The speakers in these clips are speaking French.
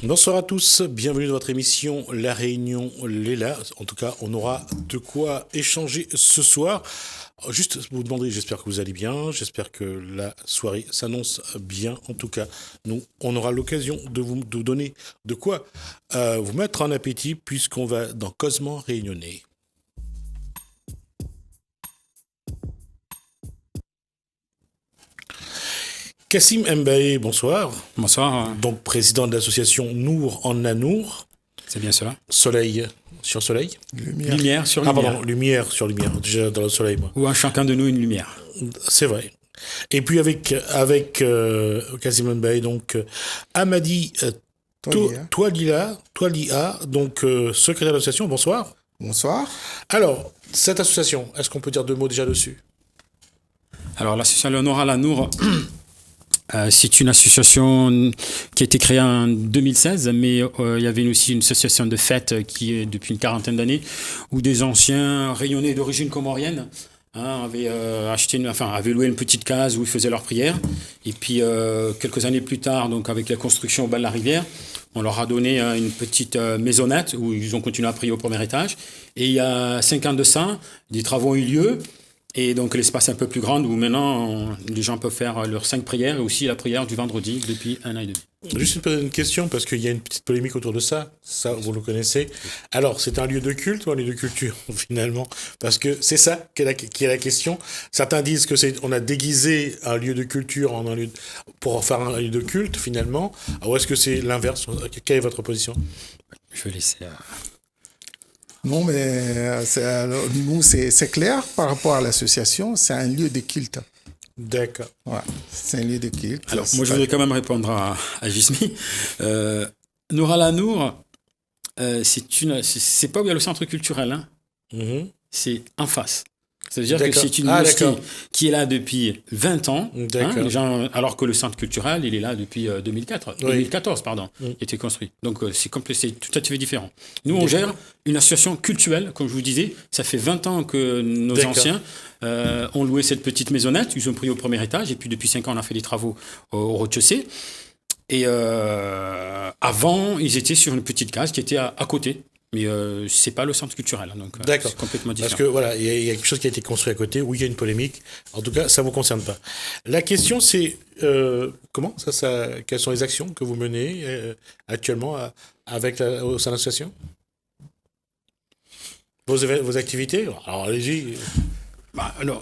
Bonsoir à tous, bienvenue dans votre émission La Réunion Léla. En tout cas, on aura de quoi échanger ce soir. Juste vous demander, j'espère que vous allez bien, j'espère que la soirée s'annonce bien. En tout cas, on aura l'occasion de vous donner de quoi vous mettre en appétit puisqu'on va dans Cosement Réunionnais. Kassim Mbaye, bonsoir. Bonsoir. Donc président de l'association Nour en Nanour. C'est bien cela. Soleil sur soleil. Lumière sur lumière. Ah pardon, lumière sur lumière. Déjà dans le soleil, moi. Ou à chacun de nous une lumière. C'est vrai. Et puis avec Kassim Mbaye, donc Amadi Toualia, donc secrétaire de l'association. Bonsoir. Bonsoir. Alors, cette association, est-ce qu'on peut dire deux mots déjà dessus? Alors l'association Léonora Lanour, c'est une association qui a été créée en 2016, mais il y avait aussi une association de fêtes qui est depuis une quarantaine d'années, où des anciens réunionnais d'origine comorienne avaient loué une petite case où ils faisaient leurs prières. Et puis quelques années plus tard, donc avec la construction au bas de la rivière, on leur a donné une petite maisonnette où ils ont continué à prier au premier étage. Et il y a 5 ans de ça, des travaux ont eu lieu. Et donc l'espace est un peu plus grand où maintenant les gens peuvent faire leurs 5 prières et aussi la prière du vendredi depuis 1 an et demi. Juste une question, parce qu'il y a une petite polémique autour de ça, vous le connaissez. Alors, c'est un lieu de culte ou un lieu de culture, finalement? Parce que c'est ça qui est la question. Certains disent que on a déguisé un lieu de culture en un lieu pour faire un lieu de culte, finalement. Ou est-ce que c'est l'inverse? Quelle est votre position? Je vais laisser... Non, mais nous, c'est clair par rapport à l'association, c'est un lieu de culte. D'accord. Ouais, c'est un lieu de culte. Alors, moi, je voudrais quand même répondre à Gismi. Nour Alanour, c'est pas où il y a le centre culturel, hein. Mm-hmm. C'est en face. C'est-à-dire que c'est une mosquée qui est là depuis 20 ans, hein, alors que le centre culturel, il est là depuis 2014, qui a été construit. Donc, c'est tout à fait différent. Nous, on gère une association cultuelle, comme je vous disais. Ça fait 20 ans que nos anciens ont loué cette petite maisonnette. Ils ont pris au premier étage. Et puis, depuis 5 ans, on a fait des travaux au rez-de-chaussée. Et avant, ils étaient sur une petite case qui était à côté. Mais c'est pas le centre culturel, donc c'est complètement différent. Parce que voilà, il y a quelque chose qui a été construit à côté où il y a une polémique. En tout cas, ça vous concerne pas. La question, c'est quelles sont les actions que vous menez actuellement au sein de l'association? Vos activités? Alors allez-y. Alors,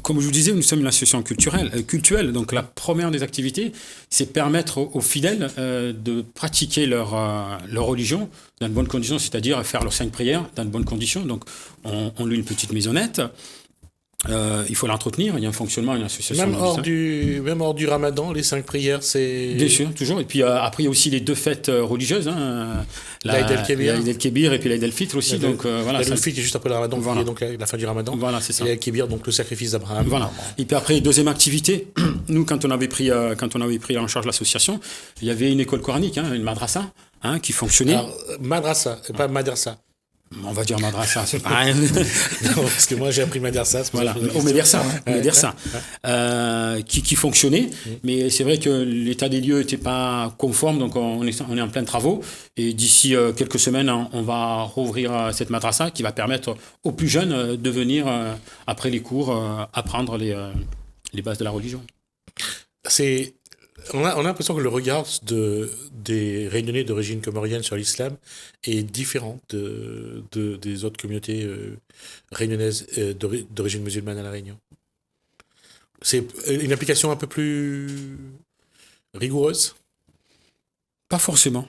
comme je vous disais, nous sommes une association cultuelle. Donc, la première des activités, c'est permettre aux fidèles de pratiquer leur religion dans de bonnes conditions, c'est-à-dire faire leurs 5 prières dans de bonnes conditions. Donc, on loue une petite maisonnette. Il faut l'entretenir, il y a un fonctionnement, une association. Même hors du ramadan, les 5 prières, c'est... Bien sûr, toujours. Et puis après, il y a aussi les 2 fêtes religieuses, hein, l'Aïd el-Kébir et puis l'Aïd el-Fitr aussi. L'Aïd el-Fitr est juste après le ramadan, voilà. Donc la fin du ramadan. Voilà, c'est ça. Et el-Kébir, donc le sacrifice d'Abraham. Voilà. Et puis après, deuxième activité, nous, quand on avait pris en charge l'association, il y avait une école coranique, une madrasa, qui fonctionnait. Alors, madrasa, pas madrasa. On va dire madrasa. Non, parce que moi j'ai appris madrasa. Voilà, qui fonctionnait, mais c'est vrai que l'état des lieux n'était pas conforme, donc on est en plein travaux, et d'ici quelques semaines, on va rouvrir cette madrasa qui va permettre aux plus jeunes de venir, après les cours, apprendre les bases de la religion. On a l'impression que le regard des Réunionnais d'origine comorienne sur l'islam est différent des autres communautés réunionnaises d'origine musulmane à La Réunion. C'est une application un peu plus rigoureuse? Pas forcément.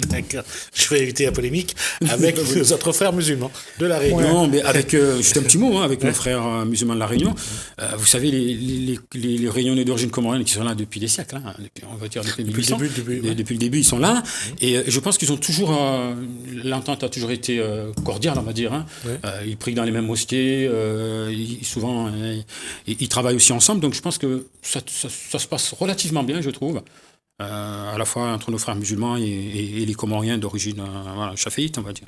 D'accord. Je vais éviter la polémique avec nos autres frères musulmans de La Réunion. Non, mais avec juste un petit mot, avec nos frères musulmans de La Réunion. Vous savez, les Réunionnais d'origine comorienne qui sont là depuis des siècles, on va dire depuis 1800. Depuis le début, ils sont là. Et je pense qu'ils ont toujours... l'entente a toujours été cordiale, on va dire. Ils prient dans les mêmes mosquées. Souvent, ils travaillent aussi ensemble. Donc je pense que ça se passe relativement bien, je trouve. À la fois entre nos frères musulmans et les Comoriens d'origine chaféite, on va dire.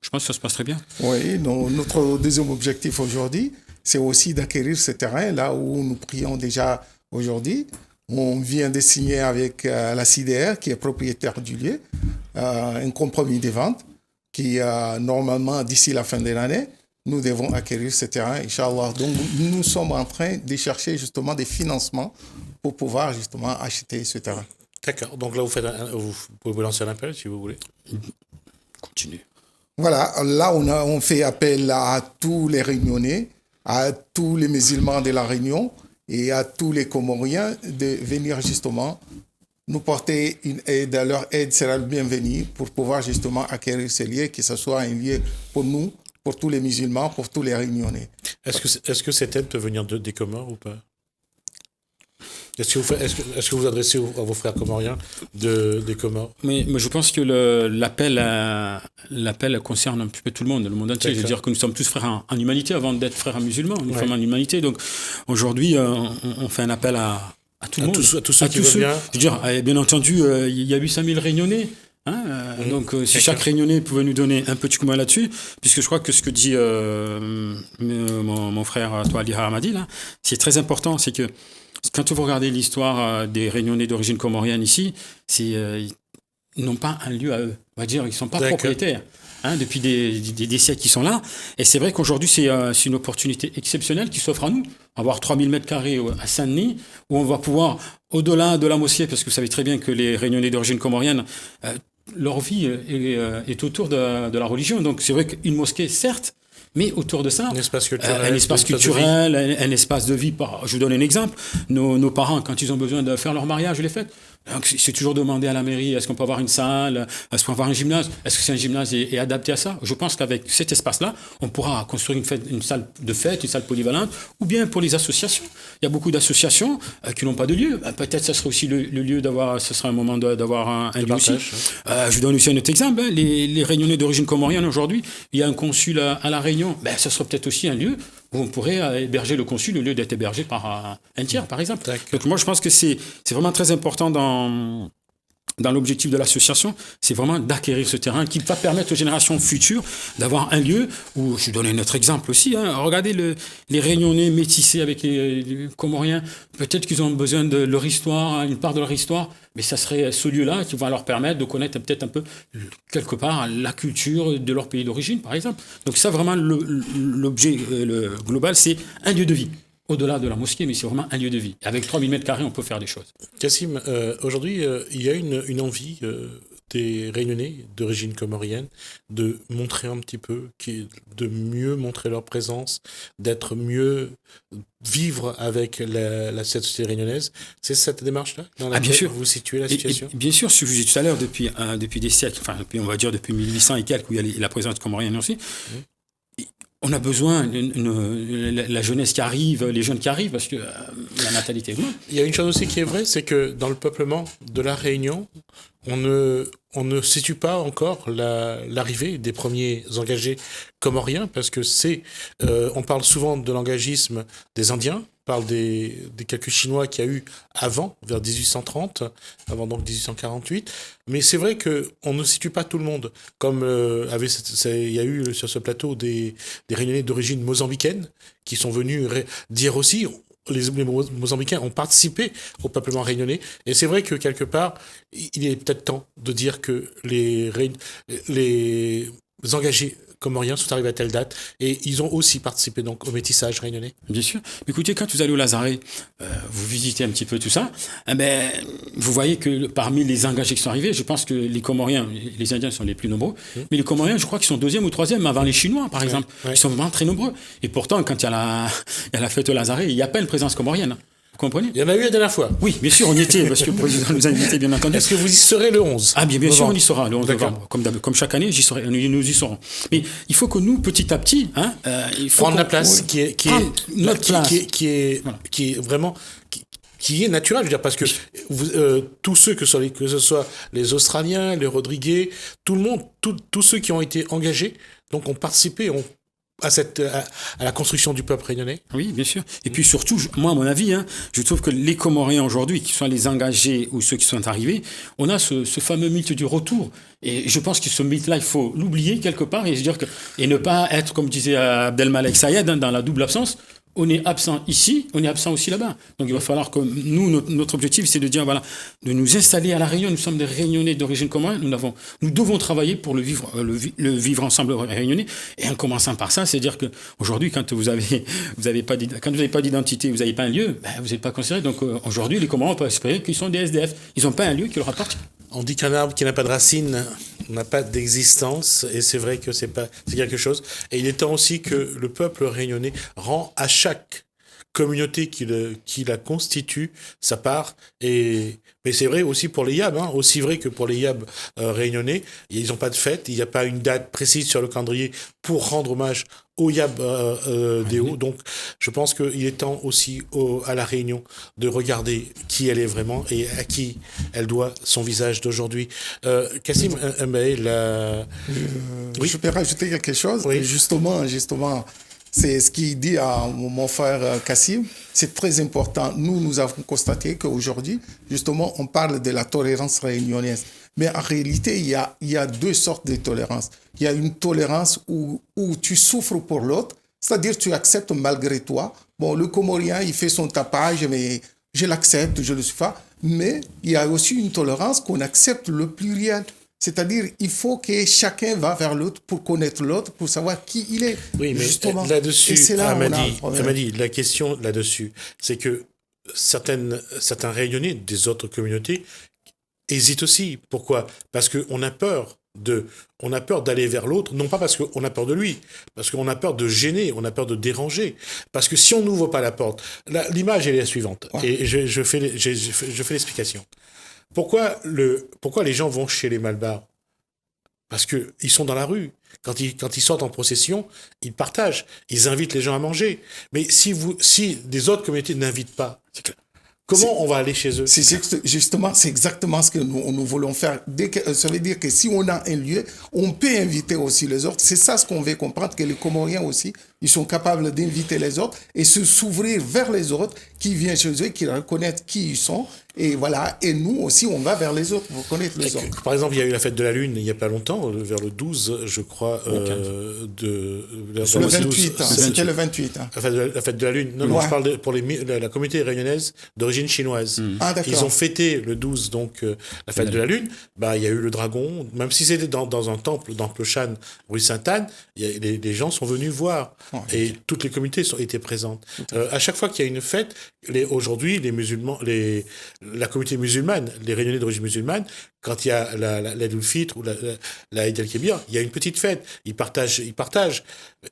Je pense que ça se passe très bien. Oui, notre deuxième objectif aujourd'hui, c'est aussi d'acquérir ce terrain là où nous prions déjà aujourd'hui. on vient de signer avec la CIDR, qui est propriétaire du lieu, un compromis de vente qui, normalement, d'ici la fin de l'année, nous devons acquérir ce terrain, Inch'Allah. Donc, nous sommes en train de chercher justement des financements pour pouvoir justement acheter ce terrain. D'accord. Donc là, vous pouvez vous lancer un appel si vous voulez. Continue. Voilà. Là, on fait appel à tous les Réunionnais, à tous les musulmans de la Réunion et à tous les Comoriens de venir justement nous porter une aide. Leur aide sera le bienvenue pour pouvoir justement acquérir ce lieu, que ce soit un lieu pour nous, pour tous les musulmans, pour tous les Réunionnais. Est-ce que cette aide peut venir des Comores ou pas ? Est-ce que vous adressez à vos frères comoriens des Comores ? Mais je pense que l'appel concerne un petit peu tout le monde entier. D'accord. Je veux dire que nous sommes tous frères en humanité avant d'être frères musulmans. Nous sommes en humanité. Donc aujourd'hui, on fait un appel à tout le monde. À tous ceux qui veulent bien. Je veux dire, bien entendu, il y a 800 000 Réunionnais. Donc, si chaque Réunionnais pouvait nous donner un petit coup de main là-dessus, puisque je crois que ce que dit mon frère Ali Haramadi, là, c'est très important, c'est que quand vous regardez l'histoire des Réunionnais d'origine comorienne ici, ils n'ont pas un lieu à eux. On va dire, ils ne sont pas propriétaires. Depuis des siècles qui sont là. Et c'est vrai qu'aujourd'hui, c'est une opportunité exceptionnelle qui s'offre à nous. Avoir 3000 m² à Saint-Denis, où on va pouvoir, au-delà de la mosquée, parce que vous savez très bien que les Réunionnais d'origine comorienne, leur vie est autour de la religion. Donc c'est vrai qu'une mosquée, certes, mais autour de ça, un espace culturel, un espace de vie. Je vous donne un exemple. Nos parents, quand ils ont besoin de faire leur mariage, les fêtes, donc c'est toujours demandé à la mairie, est-ce qu'on peut avoir une salle, est-ce qu'on peut avoir un gymnase, est-ce que c'est un gymnase est adapté à ça ? Je pense qu'avec cet espace-là, on pourra construire une salle de fête, une salle polyvalente, ou bien pour les associations. Il y a beaucoup d'associations qui n'ont pas de lieu. Peut-être que ce serait aussi le lieu ce sera un moment d'avoir un lieu aussi. Je vous donne aussi un autre exemple. Les Réunionnais d'origine comorienne aujourd'hui, il y a un consul à La Réunion. Ce serait peut-être aussi un lieu où on pourrait héberger le consul au lieu d'être hébergé par un tiers, par exemple. Donc moi, je pense que c'est vraiment très important dans l'objectif de l'association, c'est vraiment d'acquérir ce terrain qui va permettre aux générations futures d'avoir un lieu où, je vais donner un autre exemple aussi, regardez les Réunionnais métissés avec les Comoriens, peut-être qu'ils ont besoin de leur histoire, une part de leur histoire, mais ça serait ce lieu-là qui va leur permettre de connaître peut-être un peu, quelque part, la culture de leur pays d'origine, par exemple. Donc ça, vraiment, l'objet global, c'est un lieu de vie. Au-delà de la mosquée, mais c'est vraiment un lieu de vie. Avec 3000 m², on peut faire des choses. Kassim, aujourd'hui, il y a une envie des Réunionnais d'origine comorienne de montrer un petit peu, de mieux montrer leur présence, d'être mieux vivre avec cette société réunionnaise. C'est cette démarche-là dans laquelle vous situez la situation ? Bien sûr, ce que je vous disais tout à l'heure, depuis des siècles, on va dire depuis 1800 et quelques, où il y a la présence comorienne aussi, on a besoin la jeunesse qui arrive, les jeunes qui arrivent, parce que la natalité est loin. Il y a une chose aussi qui est vraie, c'est que dans le peuplement de la Réunion, on ne situe pas encore l'arrivée des premiers engagés comoriens, parce que on parle souvent de l'engagisme des Indiens, on parle des quelques Chinois qu'il y a eu avant, vers 1830, avant donc 1848, mais c'est vrai qu'on ne situe pas tout le monde, comme il y a eu sur ce plateau des Réunionnais d'origine mozambicaine qui sont venus dire aussi... Les Mozambicains ont participé au peuplement réunionnais. Et c'est vrai que, quelque part, il est peut-être temps de dire que les engagés comoriens sont arrivés à telle date et ils ont aussi participé donc au métissage réunionnais. Bien sûr. Écoutez, quand vous allez au Lazaret, vous visitez un petit peu tout ça, vous voyez que parmi les engagés qui sont arrivés, je pense que les Comoriens, les Indiens sont les plus nombreux, mais les Comoriens, je crois qu'ils sont 2e ou 3e avant les Chinois, par exemple. Ils sont vraiment très nombreux. Et pourtant, quand il y a la fête au Lazaret, il n'y a pas une présence comorienne. Vous comprenez ? Il y en a eu la dernière fois. Oui, bien sûr, on y était, parce que le président nous a invités, bien entendu. Est-ce que vous y serez le 11 ? Ah, bien sûr, on y sera le 11 novembre. Comme chaque année, nous y serons. Mais il faut que nous, petit à petit, il faut prendre la place qui est vraiment... qui est naturel, je veux dire, parce que tous ceux, que ce soit les Australiens, les Rodriguez, tout le monde, tous ceux qui ont été engagés, donc ont participé, à la construction du peuple réunionnais. Oui, bien sûr. Et puis surtout, moi, à mon avis, je trouve que les Comoriens aujourd'hui, qui sont les engagés ou ceux qui sont arrivés, on a ce fameux mythe du retour. Et je pense que ce mythe-là, il faut l'oublier quelque part et ne pas être, comme disait Abdelmalek Sayed, dans la double absence. on est absent ici, on est absent aussi là-bas. Donc il va falloir que nous, notre objectif, c'est de dire, voilà, de nous installer à La Réunion. Nous sommes des Réunionnais d'origine commune. Nous devons travailler pour le vivre ensemble réunionnais. Et en commençant par ça, c'est-à-dire qu'aujourd'hui, quand vous n'avez pas d'identité, vous n'avez pas un lieu, vous n'êtes pas considéré. Donc aujourd'hui, les Comoriens, on peut espérer qu'ils sont des SDF. Ils n'ont pas un lieu qui leur appartient. On dit qu'un arbre qui n'a pas de racines n'a pas d'existence, et c'est vrai que c'est quelque chose. Et il est temps aussi que le peuple réunionnais rend à chaque communauté qui la constitue sa part. Mais c'est vrai aussi pour les Yab, aussi vrai que pour les Yab réunionnais. Ils n'ont pas de fête, il n'y a pas une date précise sur le calendrier pour rendre hommage aux Yab des Hauts. Donc je pense qu'il est temps aussi à La Réunion de regarder qui elle est vraiment et à qui elle doit son visage d'aujourd'hui. Kassim Mbaye, oui. Je peux rajouter quelque chose. Oui. Justement, c'est ce qu'il dit à mon frère Kassim. C'est très important. Nous avons constaté qu'aujourd'hui, justement, on parle de la tolérance réunionnaise. Mais en réalité, il y a deux sortes de tolérance. Il y a une tolérance où tu souffres pour l'autre, c'est-à-dire tu acceptes malgré toi. Bon, le Comorien, il fait son tapage, mais je l'accepte, je le suis pas. Mais il y a aussi une tolérance qu'on accepte le pluriel. C'est-à-dire, il faut que chacun va vers l'autre pour connaître l'autre, pour savoir qui il est. Oui, mais justement. Là-dessus, et c'est là Amadi, la question là-dessus, c'est que certains réunionnais des autres communautés hésitent aussi. Pourquoi ? Parce qu'on a peur d'aller vers l'autre, non pas parce qu'on a peur de lui, parce qu'on a peur de gêner, on a peur de déranger. Parce que si on n'ouvre pas la porte, l'image est la suivante, et je fais l'explication. Pourquoi les gens vont chez les Malbars ? Parce qu'ils sont dans la rue. Quand ils sortent en procession, ils partagent, ils invitent les gens à manger. Mais si des autres communautés n'invitent pas, comment on va aller chez eux ? Justement, c'est exactement ce que nous voulons faire. Ça veut dire que si on a un lieu, on peut inviter aussi les autres. C'est ça ce qu'on veut comprendre, que les Comoriens aussi, ils sont capables d'inviter les autres et s'ouvrir vers les autres qui viennent chez eux, qui reconnaissent qui ils sont. Et voilà, et nous aussi, on va vers les autres pour connaître les autres. Par exemple, il y a eu la fête de la Lune il n'y a pas longtemps, vers le 12, je crois, le 28, c'était le 28. La fête de la Lune. Non, je parle pour la communauté réunionnaise d'origine chinoise. Ils ont fêté le 12, donc la fête de la Lune. Il y a eu le dragon, même si c'était dans un temple, dans Clochan, rue Sainte-Anne, les gens sont venus voir. Et toutes les communautés étaient présentes. À chaque fois qu'il y a une fête, aujourd'hui, les musulmans, la communauté musulmane, les réunionnais d'origine musulmane, quand il y a l'Eid al-Fitr ou la Eid al-Kébir, il y a une petite fête. Ils partagent.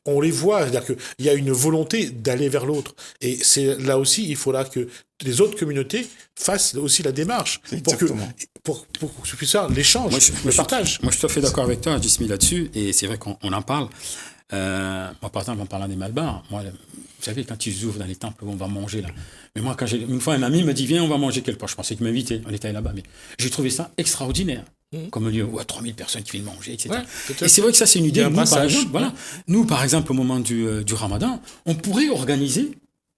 On les voit. C'est-à-dire qu'il y a une volonté d'aller vers l'autre. Et c'est là aussi, il faudra que les autres communautés fassent aussi la démarche pour que ce puisse faire l'échange, le partage. Moi, je suis tout à fait d'accord avec toi, Jismi, là-dessus. Et c'est vrai qu'on en parle. Moi, par exemple, en parlant des Malbars, vous savez, quand ils ouvrent dans les temples, on va manger là. Mais moi, une fois, un ami me dit, viens, on va manger quelque part. Je pensais qu'il m'invitait. On était là-bas. Mais j'ai trouvé ça extraordinaire. Comme lieu où il y a 3000 personnes qui viennent manger, etc. Et c'est vrai que ça, c'est une idée. Nous, par exemple, au moment du Ramadan, on pourrait organiser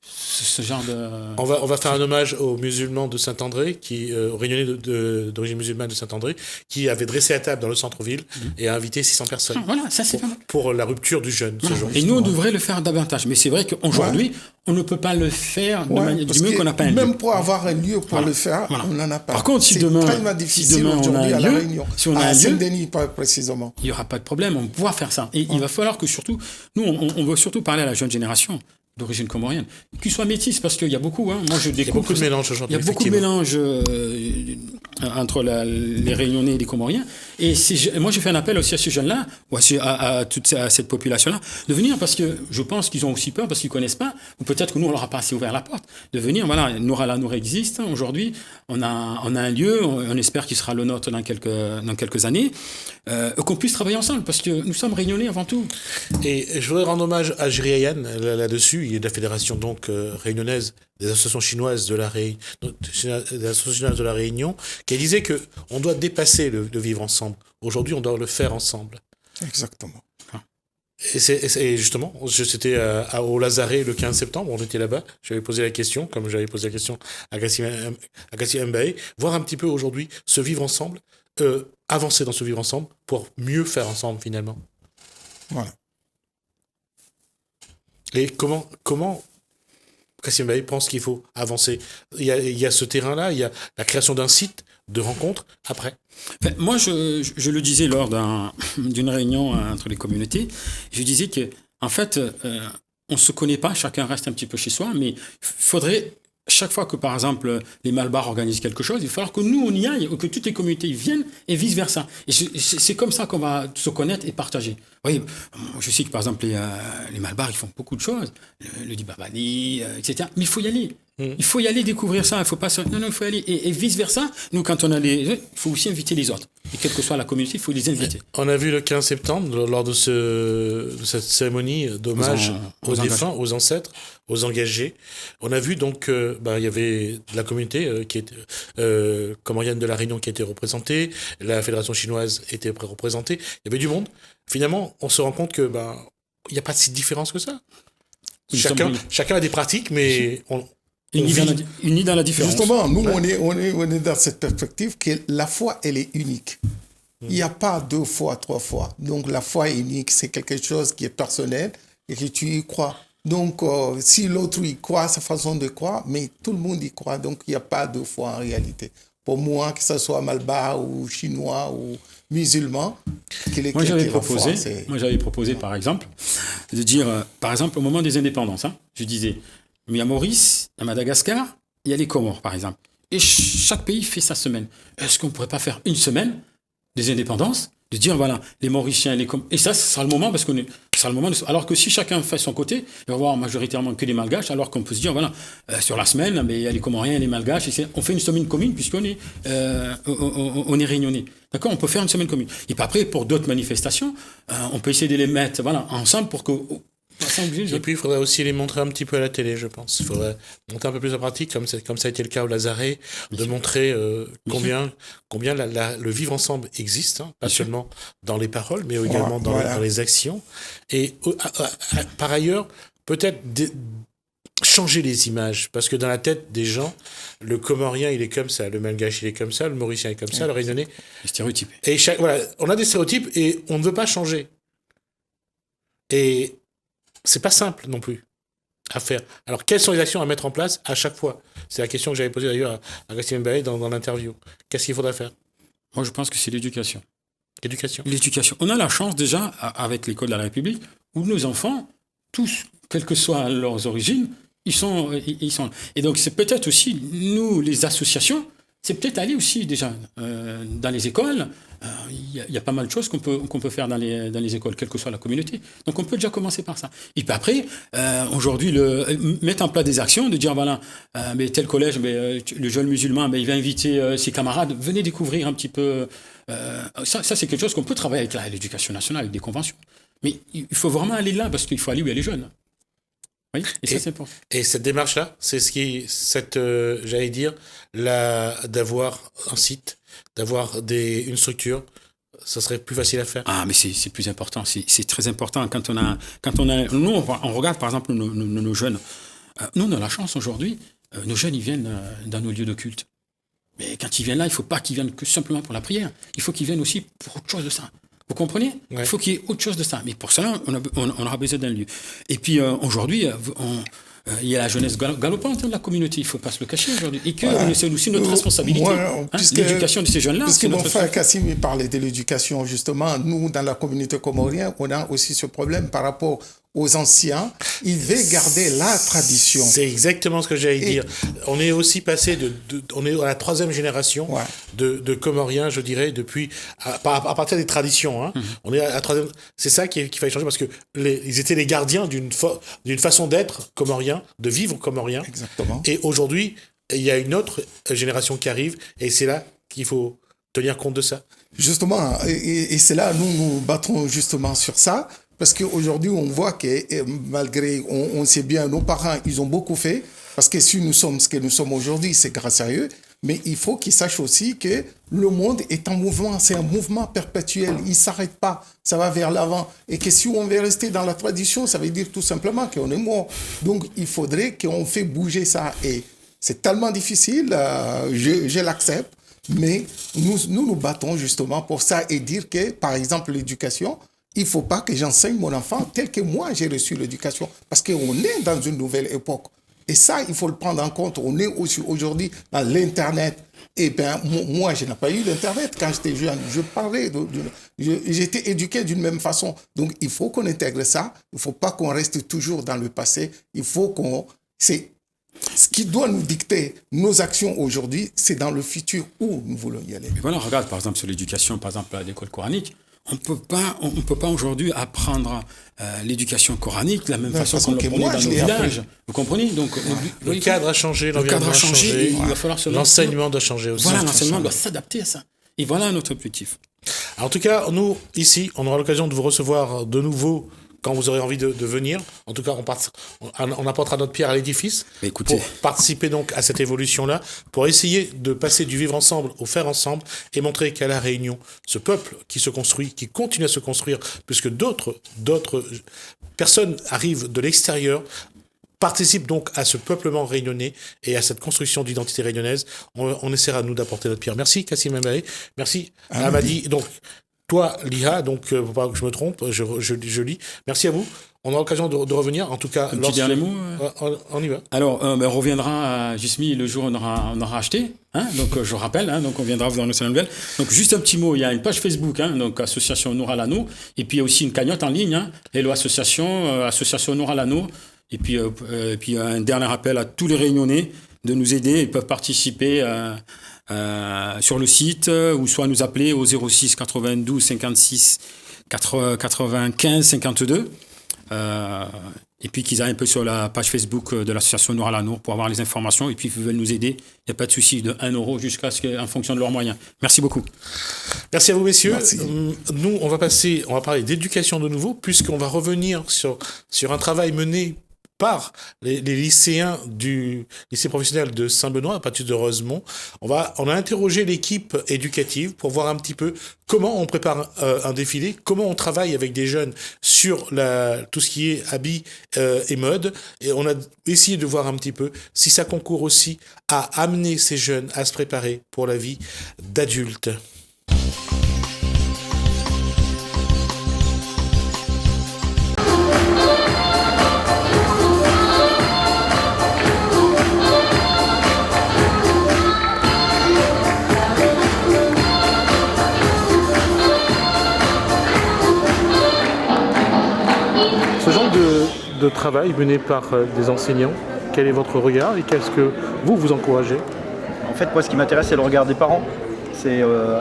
ce genre de... On va faire un hommage aux musulmans de Saint-André, aux réunionnais d'origine musulmane de Saint-André, qui avaient dressé la table dans le centre-ville et a invité 600 personnes. Voilà, ça c'est pour la rupture du jeûne. Ce jour. Et nous, on devrait le faire davantage. Mais c'est vrai qu'aujourd'hui, on ne peut pas le faire du mieux qu'on n'a pas un lieu. Même pour avoir un lieu pour le faire, on n'en a pas. Par contre, si demain on a un lieu, si on a un lieu, Saint-Denis précisément, il n'y aura pas de problème, on pourra faire ça. Et il va falloir que surtout, nous, on veut surtout parler à la jeune génération d'origine comorienne, qu'ils soient métis, parce qu'il y a beaucoup, moi je découvre... Il y a beaucoup de mélanges aujourd'hui. Il y a beaucoup de mélanges entre les Réunionnais et les Comoriens. Et moi j'ai fait un appel aussi à ces jeunes-là, ou à toute cette population-là, de venir, parce que je pense qu'ils ont aussi peur, parce qu'ils ne connaissent pas, ou peut-être que nous on leur a pas assez ouvert la porte, de venir, voilà, Noura existe, aujourd'hui, on a un lieu, on espère qu'il sera le nôtre dans quelques années, qu'on puisse travailler ensemble, parce que nous sommes Réunionnais avant tout. Et je voudrais rendre hommage à Jiriayan là-dessus. Il y a de la fédération donc réunionnaise des associations chinoises de la Réunion, qui disait que on doit dépasser le vivre ensemble. Aujourd'hui, on doit le faire ensemble. Exactement. Et justement, c'était au Lazaret le 15 septembre, on était là-bas. J'avais posé la question, comme j'avais posé la question à Kassim Mbaye, voir un petit peu aujourd'hui ce vivre ensemble, avancer dans ce vivre ensemble pour mieux faire ensemble finalement. Voilà. Et comment Kassim Mbaye pense qu'il faut avancer. Il y a ce terrain-là, il y a la création d'un site de rencontre après. Moi, je le disais lors d'une réunion entre les communautés, je disais que en fait, on ne se connaît pas, chacun reste un petit peu chez soi, mais il faudrait, chaque fois que, par exemple, les Malbars organisent quelque chose, il va falloir que nous, on y aille, que toutes les communautés viennent et vice-versa. Et c'est comme ça qu'on va se connaître et partager. Oui, je sais que, par exemple, les Malbars, ils font beaucoup de choses, le Dibabali, etc. Mais il faut y aller. Il faut y aller découvrir ça. Il faut pas non, il faut y aller. Et vice-versa, nous, quand on a il faut aussi inviter les autres. Et quelle que soit la communauté, il faut les inviter. On a vu le 15 septembre, lors de cette cérémonie d'hommage aux défunts, aux ancêtres, aux engagés. On a vu donc, il y avait de la communauté qui était, comorienne de la Réunion qui était représentée, la fédération chinoise était représentée, il y avait du monde. Finalement, on se rend compte que, il n'y a pas si de différence que ça. Chacun a des pratiques, mais unis dans la différence. Justement, nous, on est dans cette perspective que la foi, elle est unique. Il n'y a pas 2 fois, 3 fois. Donc, la foi est unique. C'est quelque chose qui est personnel et que tu y crois. Donc, si l'autre y croit, sa façon de croire, mais tout le monde y croit. Donc, il n'y a pas 2 fois en réalité. Pour moi, que ce soit Malbar ou chinois ou musulman, moi, j'avais proposé, par exemple, de dire, par exemple, au moment des indépendances, je disais, mais à Maurice, à Madagascar, il y a les Comores, par exemple. Et chaque pays fait sa semaine. Est-ce qu'on ne pourrait pas faire une semaine des indépendances, de dire, voilà, les Mauriciens, les Comores. Et ça, ce sera le moment, parce que sera le moment. Alors que si chacun fait son côté, il va y avoir majoritairement que les Malgaches, alors qu'on peut se dire, voilà, sur la semaine, mais il y a les Comoriens et les Malgaches. On fait une semaine commune, puisqu'on est, on est réunionnais. D'accord, on peut faire une semaine commune. Et puis après, pour d'autres manifestations, on peut essayer de les mettre ensemble pour que. Et puis, il faudrait aussi les montrer un petit peu à la télé, je pense. Il faudrait monter un peu plus en pratique, comme ça a été le cas au Lazaret, de montrer combien le vivre ensemble existe, pas seulement dans les paroles, mais également dans les actions. Et par ailleurs, peut-être changer les images, parce que dans la tête des gens, le Comorien, il est comme ça, le Malgache, il est comme ça, le Mauricien est comme ça, le Réunionnais... Les stéréotypes. Et on a des stéréotypes et on ne veut pas changer. Et c'est pas simple non plus à faire. Alors, quelles sont les actions à mettre en place à chaque fois? C'est la question que j'avais posée d'ailleurs à Kassim Mbaye dans l'interview. Qu'est-ce qu'il faudrait faire? Moi, je pense que c'est l'éducation. L'éducation. On a la chance déjà, avec l'École de la République, où nos enfants, tous, quelles que soient leurs origines, ils sont. Et donc, c'est peut-être aussi, nous, les associations, c'est peut-être aller aussi déjà dans les écoles. Il y a pas mal de choses qu'on peut faire dans les écoles, quelle que soit la communauté. Donc on peut déjà commencer par ça. Et puis après, aujourd'hui, mettre en place des actions, de dire voilà, mais tel collège, le jeune musulman, il va inviter ses camarades, venez découvrir un petit peu. Ça c'est quelque chose qu'on peut travailler avec l'éducation nationale, avec des conventions. Mais il faut vraiment aller là, parce qu'il faut aller où il y a les jeunes. Oui, et ça, c'est important. Et cette démarche-là, c'est j'allais dire, d'avoir un site, d'avoir une structure, ça serait plus facile à faire. Ah, mais c'est plus important, c'est très important. Quand on a, nous, on regarde par exemple nos jeunes. Nous, on a la chance aujourd'hui, nos jeunes, ils viennent dans nos lieux de culte. Mais quand ils viennent là, il ne faut pas qu'ils viennent que simplement pour la prière. Il faut qu'ils viennent aussi pour autre chose de ça. Vous comprenez? Ouais. Il faut qu'il y ait autre chose de ça. Mais pour cela, on aura besoin d'un lieu. Et puis aujourd'hui, il y a la jeunesse galopante de la communauté. Il ne faut pas se le cacher aujourd'hui. Et que c'est aussi notre responsabilité. L'éducation de ces jeunes-là. Puisque mon frère Kassim parlait de l'éducation, justement, nous, dans la communauté comorienne, on a aussi ce problème par rapport aux anciens. Ils devaient garder la tradition. C'est exactement ce que j'allais dire. On est aussi passé on est à la 3e génération de Comoriens, je dirais, depuis à partir des traditions. On est à la 3e. C'est ça qu'il fallait changer, parce que ils étaient les gardiens d'une façon d'être comorien, de vivre comorien. Exactement. Et aujourd'hui, il y a une autre génération qui arrive, et c'est là qu'il faut tenir compte de ça. Justement, et c'est là nous battrons justement sur ça. Parce qu'aujourd'hui, on voit que malgré, on sait bien, nos parents, ils ont beaucoup fait. Parce que si nous sommes ce que nous sommes aujourd'hui, c'est grâce à eux. Mais il faut qu'ils sachent aussi que le monde est en mouvement. C'est un mouvement perpétuel. Il ne s'arrête pas. Ça va vers l'avant. Et que si on veut rester dans la tradition, ça veut dire tout simplement qu'on est mort. Donc, il faudrait qu'on fait bouger ça. Et c'est tellement difficile, je l'accepte. Mais nous battons justement pour ça et dire que, par exemple, l'éducation... Il ne faut pas que j'enseigne mon enfant tel que moi j'ai reçu l'éducation. Parce qu'on est dans une nouvelle époque. Et ça, il faut le prendre en compte. On est aussi aujourd'hui dans l'Internet. Et bien, moi, je n'ai pas eu l'Internet quand j'étais jeune. Je parlais, j'étais éduqué d'une même façon. Donc, il faut qu'on intègre ça. Il ne faut pas qu'on reste toujours dans le passé. Il faut qu'on... C'est ce qui doit nous dicter nos actions aujourd'hui, c'est dans le futur où nous voulons y aller. Mais voilà, regarde, par exemple, sur l'éducation, par exemple, à l'école coranique, on ne peut pas aujourd'hui apprendre l'éducation coranique de la même façon qu'on le prenait dans nos villages. Vous comprenez? Donc, le cadre a changé, l'environnement a changé, il va falloir se l'enseignement doit changer aussi. Voilà, l'enseignement doit s'adapter à ça. Et voilà notre objectif. En tout cas, nous, ici, on aura l'occasion de vous recevoir de nouveau quand vous aurez envie de venir. En tout cas, on apportera notre pierre à l'édifice pour participer donc à cette évolution-là, pour essayer de passer du vivre ensemble au faire ensemble et montrer qu'à La Réunion, ce peuple qui se construit, qui continue à se construire, puisque d'autres personnes arrivent de l'extérieur, participent donc à ce peuplement réunionnais et à cette construction d'identité réunionnaise. On essaiera, nous, d'apporter notre pierre. Merci, Kassim Mbaye. Merci, Amadi. Donc, toi, Liha, donc, faut pas que je me trompe, je lis. Merci à vous. On aura l'occasion de revenir. En tout cas, un petit dernier mot. On y va. Alors, on reviendra à Jismi le jour où on aura acheté. Hein, donc, je rappelle, donc on viendra dans le salon nouvelle. Donc, juste un petit mot. Il y a une page Facebook, donc Association Noura Lano. Et puis, il y a aussi une cagnotte en ligne. Hello Association, Association Noura Lano. Et puis, un dernier appel à tous les Réunionnais de nous aider. Ils peuvent participer sur le site ou soit nous appeler au 06 92 56 95 52 et puis qu'ils aillent un peu sur la page Facebook de l'association Noura Lano pour avoir les informations et puis ils veulent nous aider, il n'y a pas de souci, de 1 euro jusqu'à en fonction de leurs moyens. Merci beaucoup. Merci à vous messieurs. Merci. Nous on va parler d'éducation de nouveau puisqu'on va revenir sur un travail mené par les lycéens du lycée professionnel de Saint-Benoît, à partir de Rosemont. On a interrogé l'équipe éducative pour voir un petit peu comment on prépare un défilé, comment on travaille avec des jeunes sur tout ce qui est habits et mode. Et on a essayé de voir un petit peu si ça concourt aussi à amener ces jeunes à se préparer pour la vie d'adulte. De travail mené par des enseignants, quel est votre regard et qu'est-ce que vous encouragez? En fait, moi, ce qui m'intéresse, c'est le regard des parents.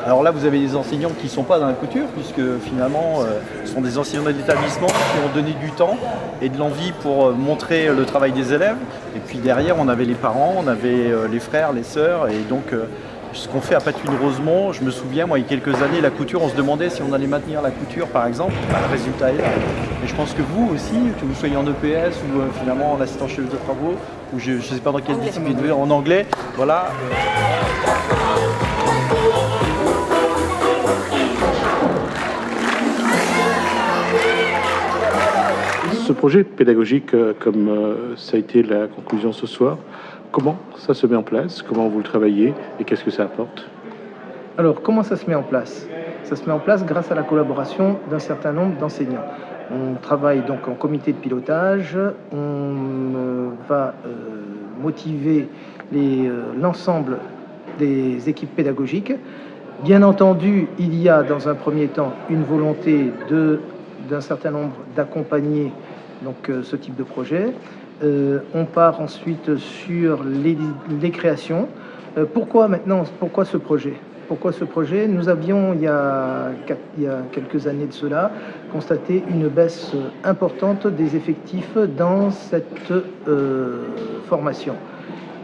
Alors là, vous avez des enseignants qui ne sont pas dans la couture, puisque finalement, ce sont des enseignants d'établissement qui ont donné du temps et de l'envie pour montrer le travail des élèves. Et puis derrière, on avait les parents, on avait les frères, les sœurs, et donc ce qu'on fait à Patuines-Rosemont, je me souviens, moi, il y a quelques années, la couture, on se demandait si on allait maintenir la couture, par exemple. Le résultat est là. Et je pense que vous aussi, que vous soyez en EPS ou finalement en assistant chef de travaux, ou je ne sais pas dans quelle discipline, en anglais, voilà. Ce projet pédagogique, comme ça a été la conclusion ce soir, comment ça se met en place? Comment vous le travaillez? Et qu'est-ce que ça apporte? Alors, comment ça se met en place? Ça se met en place grâce à la collaboration d'un certain nombre d'enseignants. On travaille donc en comité de pilotage, on va motiver l'ensemble des équipes pédagogiques. Bien entendu, il y a dans un premier temps une volonté d'un certain nombre d'accompagner donc, ce type de projet. On part ensuite sur les créations. Pourquoi ce projet? Pourquoi ce projet? Nous avions, il y a quelques années de cela, constaté une baisse importante des effectifs dans cette formation.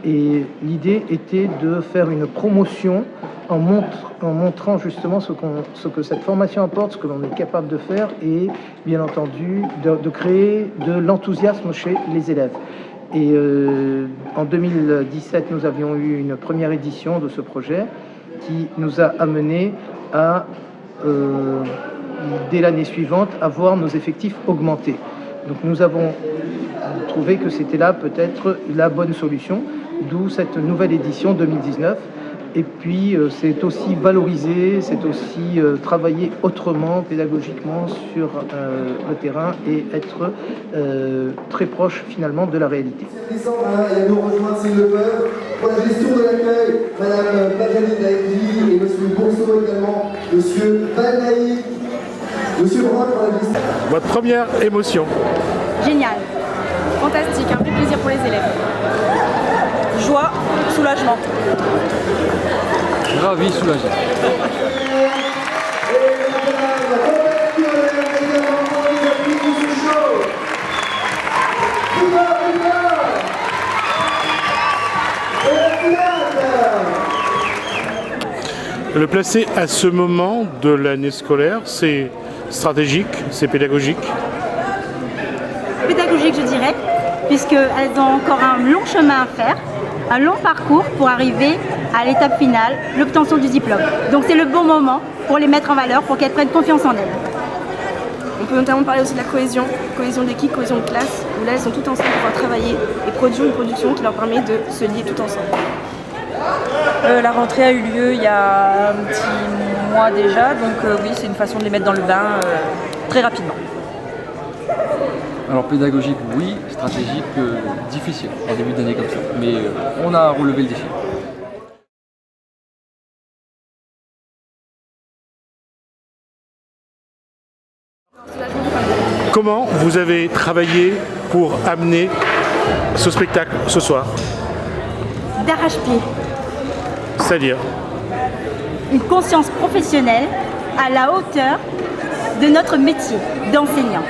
Et l'idée était de faire une promotion en montrant justement ce que cette formation apporte, ce que l'on est capable de faire et bien entendu de créer de l'enthousiasme chez les élèves. Et en 2017, nous avions eu une première édition de ce projet qui nous a amené à, dès l'année suivante, à voir nos effectifs augmenter. Donc nous avons trouvé que c'était là peut-être la bonne solution, d'où cette nouvelle édition 2019 Et puis, c'est aussi valoriser, c'est aussi travailler autrement, pédagogiquement sur le terrain et être très proche finalement de la réalité. Elle nous rejoint s'ils le peuvent. Pour la gestion de l'accueil, Madame Paganine Naïdi et Monsieur Bourseau également, Monsieur Valnaï, Monsieur Brun pour la gestion. Votre première émotion? Génial, fantastique, un vrai plaisir pour les élèves. Joie, soulagement. Ravi, soulagé. Le placer à ce moment de l'année scolaire, c'est stratégique, c'est pédagogique? Pédagogique, je dirais, puisqu'elles ont encore un long chemin à faire, un long parcours pour arriver à l'étape finale, l'obtention du diplôme. Donc c'est le bon moment pour les mettre en valeur, pour qu'elles prennent confiance en elles. On peut notamment parler aussi de la cohésion d'équipe, cohésion de classe, où là elles sont toutes ensemble pour pouvoir travailler et produire une production qui leur permet de se lier tout ensemble. La rentrée a eu lieu il y a un petit mois déjà, donc oui, c'est une façon de les mettre dans le bain très rapidement. Alors pédagogique, oui, stratégique, difficile en début d'année comme ça, mais on a relevé le défi. Comment vous avez travaillé pour amener ce spectacle ce soir? D'arrache-pied. C'est-à-dire? Une conscience professionnelle à la hauteur de notre métier d'enseignant.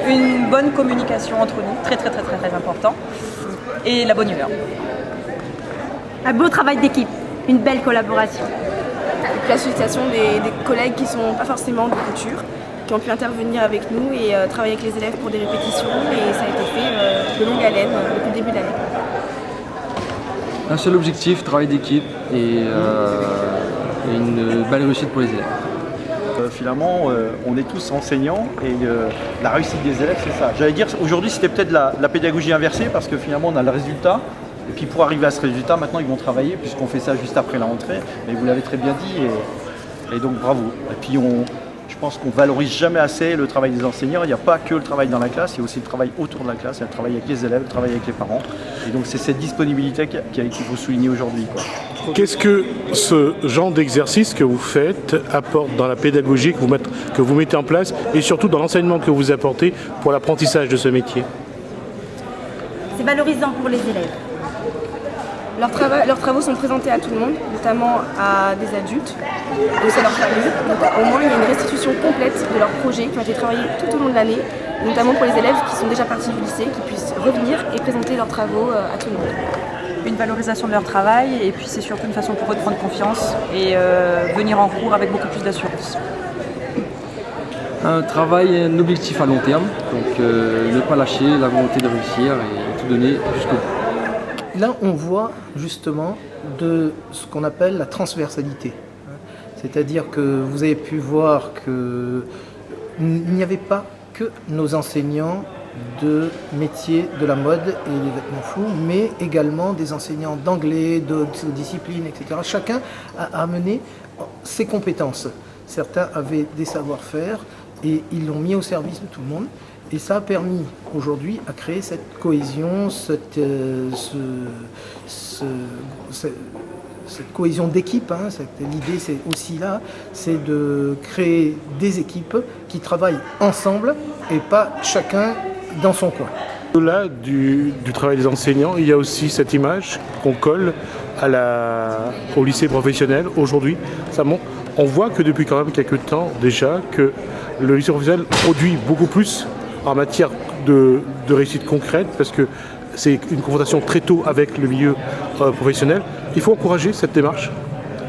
Une bonne communication entre nous, très important, et la bonne humeur. Un beau travail d'équipe, une belle collaboration. Et puis la sollicitation des collègues qui ne sont pas forcément de couture, qui ont pu intervenir avec nous et travailler avec les élèves pour des répétitions, et ça a été fait de longue haleine depuis le début de l'année. Un seul objectif, travail d'équipe et une belle réussite pour les élèves. Finalement, on est tous enseignants et la réussite des élèves, c'est ça. J'allais dire, aujourd'hui, c'était peut-être la pédagogie inversée parce que finalement, on a le résultat. Et puis pour arriver à ce résultat, maintenant, ils vont travailler puisqu'on fait ça juste après la rentrée. Mais vous l'avez très bien dit et donc bravo. Et puis je pense qu'on ne valorise jamais assez le travail des enseignants. Il n'y a pas que le travail dans la classe, il y a aussi le travail autour de la classe, il y a le travail avec les élèves, le travail avec les parents. Et donc c'est cette disponibilité qu'il faut souligner aujourd'hui. Qu'est-ce que ce genre d'exercice que vous faites apporte dans la pédagogie que vous mettez en place et surtout dans l'enseignement que vous apportez pour l'apprentissage de ce métier? C'est valorisant pour les élèves. Leurs travaux sont présentés à tout le monde, notamment à des adultes, aussi à leur famille. Donc au moins il y a une restitution complète de leurs projets qui ont été travaillés tout au long de l'année, notamment pour les élèves qui sont déjà partis du lycée, qui puissent revenir et présenter leurs travaux à tout le monde. Une valorisation de leur travail et puis c'est surtout une façon pour eux de prendre confiance et venir en cours avec beaucoup plus d'assurance. Un travail, un objectif à long terme, donc ne pas lâcher, la volonté de réussir et tout donner jusqu'au bout. Là, on voit justement de ce qu'on appelle la transversalité. C'est-à-dire que vous avez pu voir qu'il n'y avait pas que nos enseignants de métiers de la mode et des vêtements flous, mais également des enseignants d'anglais, d'autres disciplines, etc. Chacun a amené ses compétences. Certains avaient des savoir-faire et ils l'ont mis au service de tout le monde. Et ça a permis aujourd'hui à créer cette cohésion, cette cohésion d'équipe. L'idée c'est aussi là, c'est de créer des équipes qui travaillent ensemble et pas chacun dans son coin. Au-delà du travail des enseignants, il y a aussi cette image qu'on colle au lycée professionnel aujourd'hui. On voit que depuis quand même quelques temps déjà que le lycée professionnel produit beaucoup plus en matière de réussite concrète parce que c'est une confrontation très tôt avec le milieu professionnel. Il faut encourager cette démarche.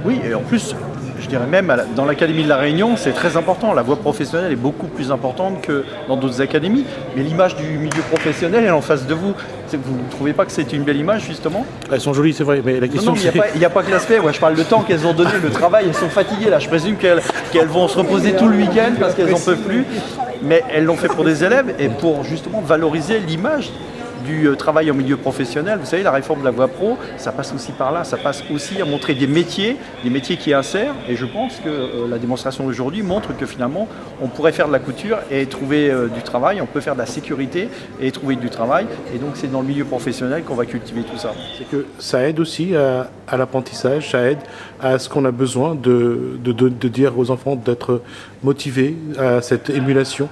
Oui, et en plus, je dirais même dans l'Académie de La Réunion, c'est très important. La voie professionnelle est beaucoup plus importante que dans d'autres académies. Mais l'image du milieu professionnel est en face de vous. Vous ne trouvez pas que c'est une belle image, justement? Elles sont jolies, c'est vrai, mais la question c'est... Il n'y a pas que l'aspect. Ouais, je parle de temps qu'elles ont donné, le travail. Elles sont fatiguées, là. Je présume qu'elles vont se reposer tout le week-end parce qu'elles n'en peuvent plus. Mais elles l'ont fait pour des élèves et pour, justement, valoriser l'image du travail en milieu professionnel. Vous savez, la réforme de la voie pro, ça passe aussi par là. Ça passe aussi à montrer des métiers qui insèrent. Et je pense que la démonstration d'aujourd'hui montre que finalement, on pourrait faire de la couture et trouver du travail. On peut faire de la sécurité et trouver du travail. Et donc, c'est dans le milieu professionnel qu'on va cultiver tout ça. C'est que ça aide aussi à l'apprentissage, ça aide à ce qu'on a besoin de dire aux enfants d'être motivés à cette émulation.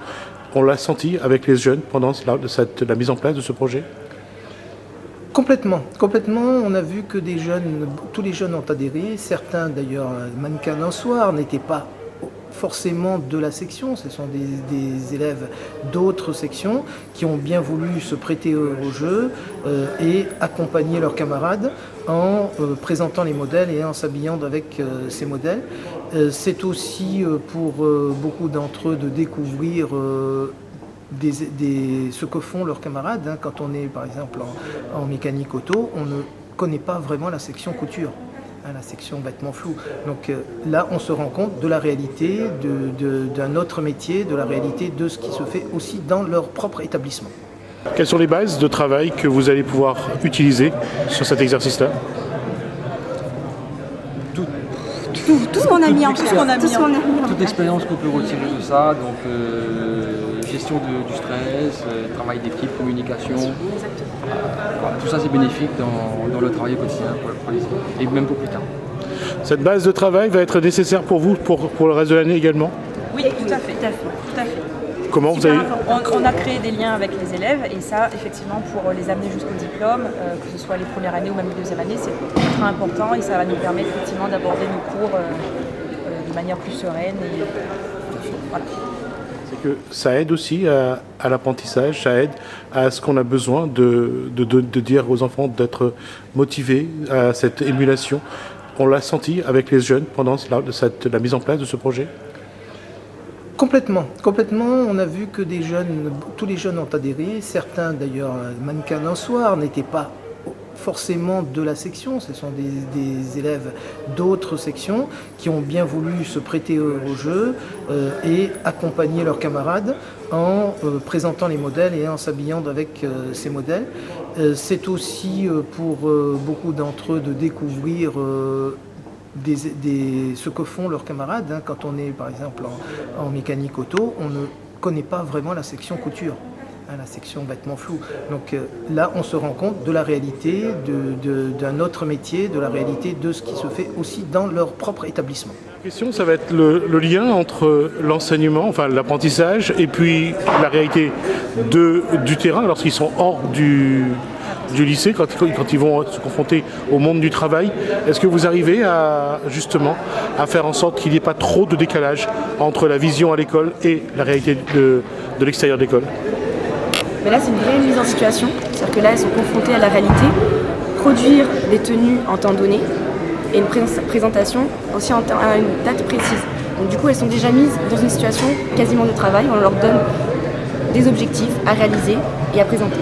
On l'a senti avec les jeunes pendant la mise en place de ce projet ? Complètement. On a vu que tous les jeunes ont adhéré. Certains, d'ailleurs, mannequins d'un soir, n'étaient pas forcément de la section. Ce sont des élèves d'autres sections qui ont bien voulu se prêter au jeu et accompagner leurs camarades en présentant les modèles et en s'habillant avec ces modèles. C'est aussi pour beaucoup d'entre eux de découvrir ce que font leurs camarades. Quand on est par exemple en mécanique auto, on ne connaît pas vraiment la section couture, la section vêtements flous. Donc là, on se rend compte de la réalité d'un autre métier, de la réalité de ce qui se fait aussi dans leur propre établissement. Quelles sont les bases de travail que vous allez pouvoir utiliser sur cet exercice-là ? Tout ce qu'on a mis en place. Toute l'expérience qu'on peut retirer de ça, donc gestion du stress, travail d'équipe, communication. Voilà, tout ça c'est bénéfique dans le travail quotidien pour les élèves, et même pour plus tard. Cette base de travail va être nécessaire pour vous pour le reste de l'année également ? Oui, tout à fait. Comment vous avez... On a créé des liens avec les élèves et ça, effectivement, pour les amener jusqu'au diplôme, que ce soit les premières années ou même les deuxième années, c'est très important et ça va nous permettre effectivement d'aborder nos cours de manière plus sereine. Voilà. C'est que ça aide aussi à l'apprentissage, ça aide à ce qu'on a besoin de dire aux enfants d'être motivés à cette émulation. On l'a senti avec les jeunes pendant la mise en place de ce projet ? Complètement. On a vu que tous les jeunes ont adhéré. Certains, d'ailleurs, mannequins d'un soir, n'étaient pas forcément de la section. Ce sont des élèves d'autres sections qui ont bien voulu se prêter au jeu et accompagner leurs camarades en présentant les modèles et en s'habillant avec ces modèles. C'est aussi pour beaucoup d'entre eux de découvrir ce que font leurs camarades. Quand on est par exemple en mécanique auto, on ne connaît pas vraiment la section couture, la section vêtements flous. Donc là, on se rend compte de la réalité d'un autre métier, de la réalité de ce qui se fait aussi dans leur propre établissement. La question, ça va être le lien entre l'enseignement, enfin l'apprentissage, et puis la réalité du terrain lorsqu'ils sont hors du lycée, quand ils vont se confronter au monde du travail. Est-ce que vous arrivez à faire en sorte qu'il n'y ait pas trop de décalage entre la vision à l'école et la réalité de l'extérieur de l'école ? Mais là, c'est une vraie mise en situation. C'est-à-dire que là, elles sont confrontées à la réalité. Produire des tenues en temps donné et une présentation aussi à une date précise. Donc du coup, elles sont déjà mises dans une situation quasiment de travail. On leur donne des objectifs à réaliser et à présenter.